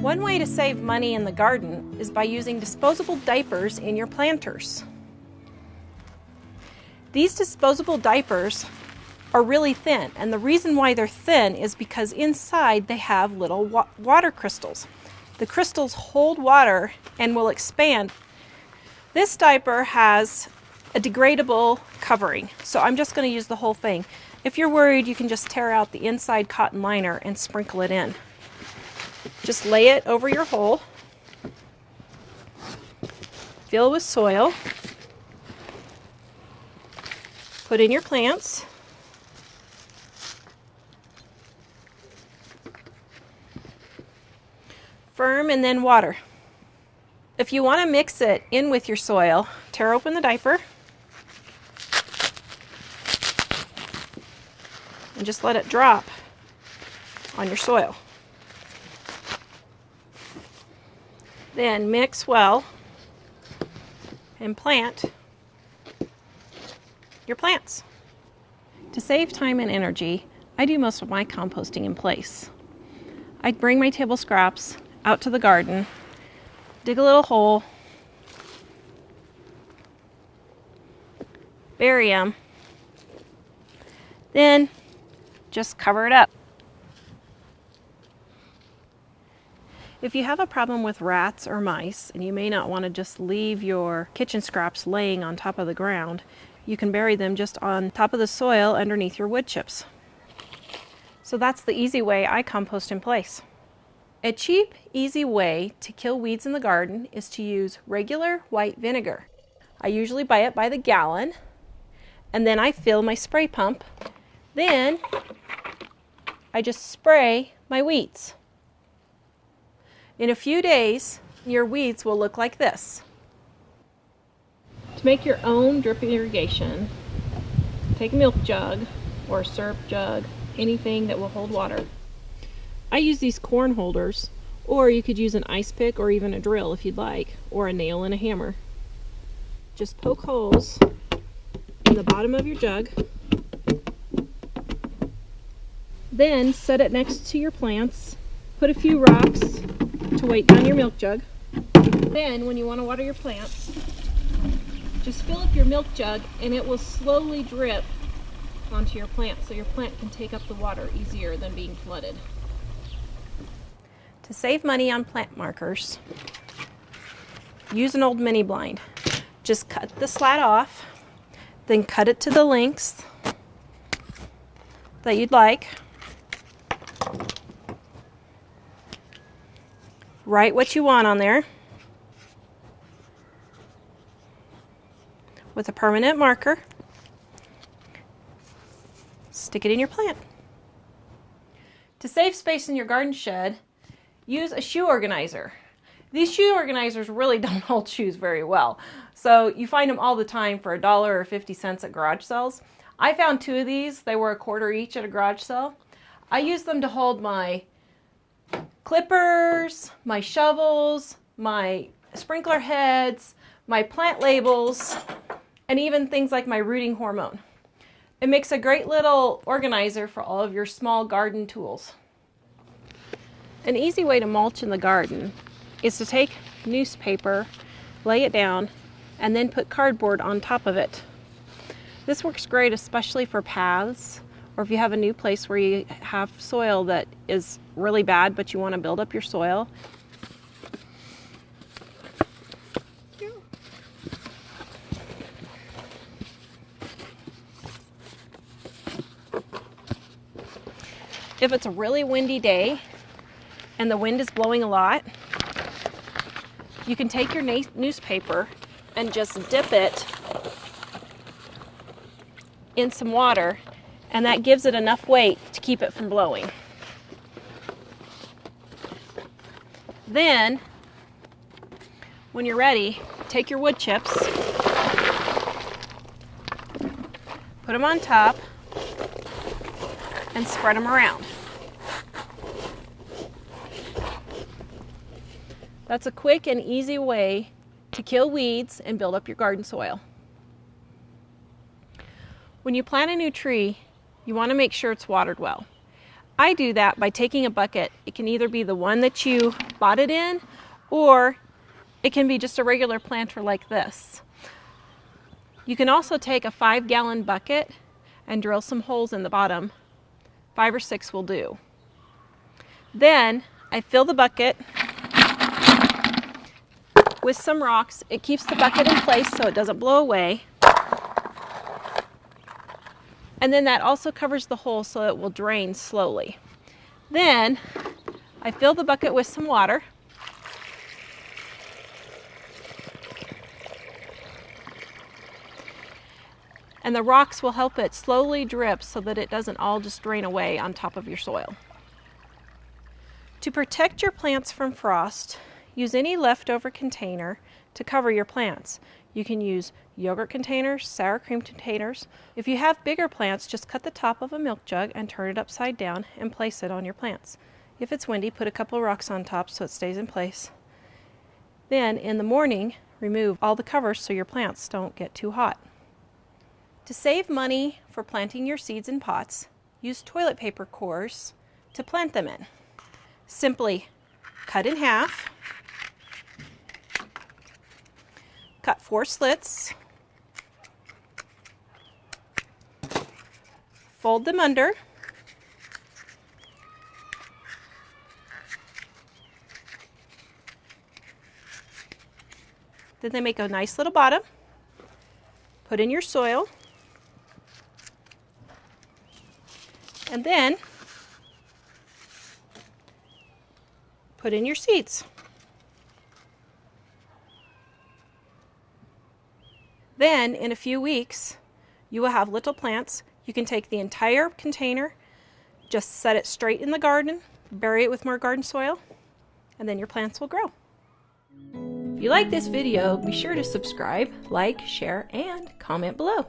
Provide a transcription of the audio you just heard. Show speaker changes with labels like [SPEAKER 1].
[SPEAKER 1] One way to save money in the garden is by using disposable diapers in your planters. These disposable diapers are really thin, and the reason why they're thin is because inside they have little water crystals. The crystals hold water and will expand. This diaper has a degradable covering, so I'm just going to use the whole thing. If you're worried, you can just tear out the inside cotton liner and sprinkle it in. Just lay it over your hole, fill with soil, put in your plants, firm, and then water. If you want to mix it in with your soil, tear open the diaper and just let it drop on your soil. Then mix well and plant your plants. To save time and energy, I do most of my composting in place. I bring my table scraps out to the garden, dig a little hole, bury them, then just cover it up. If you have a problem with rats or mice, and you may not want to just leave your kitchen scraps laying on top of the ground, you can bury them just on top of the soil underneath your wood chips. So that's the easy way I compost in place. A cheap, easy way to kill weeds in the garden is to use regular white vinegar. I usually buy it by the gallon, and then I fill my spray pump. Then I just spray my weeds. In a few days, your weeds will look like this. To make your own drip irrigation, take a milk jug or a syrup jug, anything that will hold water. I use these corn holders, or you could use an ice pick or even a drill if you'd like, or a nail and a hammer. Just poke holes in the bottom of your jug. Then set it next to your plants. Put a few rocks to weight down your milk jug. Then when you want to water your plants, just fill up your milk jug and it will slowly drip onto your plant so your plant can take up the water easier than being flooded. To save money on plant markers, use an old mini blind. Just cut the slat off, then cut it to the lengths that you'd like. Write what you want on there with a permanent marker. Stick it in your plant. To save space in your garden shed, use a shoe organizer. These shoe organizers really don't hold shoes very well, so you find them all the time for $1 or 50 cents at garage sales. I found 2 of these. They were $1 each at a garage sale. I use them to hold my clippers, my shovels, my sprinkler heads, my plant labels, and even things like my rooting hormone. It makes a great little organizer for all of your small garden tools. An easy way to mulch in the garden is to take newspaper, lay it down, and then put cardboard on top of it. This works great especially for paths, or if you have a new place where you have soil that is really bad but you want to build up your soil. If it's a really windy day and the wind is blowing a lot, you can take your newspaper and just dip it in some water, and that gives it enough weight to keep it from blowing. Then, when you're ready, take your wood chips, put them on top, and spread them around. That's a quick and easy way to kill weeds and build up your garden soil. When you plant a new tree, you want to make sure it's watered well. I do that by taking a bucket. It can either be the one that you bought it in, or it can be just a regular planter like this. You can also take a 5-gallon bucket and drill some holes in the bottom. 5 or 6 will do. Then I fill the bucket with some rocks. It keeps the bucket in place so it doesn't blow away. And then that also covers the hole so it will drain slowly. Then I fill the bucket with some water. And the rocks will help it slowly drip so that it doesn't all just drain away on top of your soil. To protect your plants from frost, use any leftover container to cover your plants. You can use yogurt containers, sour cream containers. If you have bigger plants, just cut the top of a milk jug and turn it upside down and place it on your plants. If it's windy, put a couple of rocks on top so it stays in place. Then in the morning, remove all the covers so your plants don't get too hot. To save money for planting your seeds in pots, use toilet paper cores to plant them in. Simply cut in half, cut 4 slits, fold them under, then they make a nice little bottom. Put in your soil, and then put in your seeds. Then in a few weeks you will have little plants. You can take the entire container, just set it straight in the garden, bury it with more garden soil, and then your plants will grow. If you like this video, be sure to subscribe, like, share, and comment below.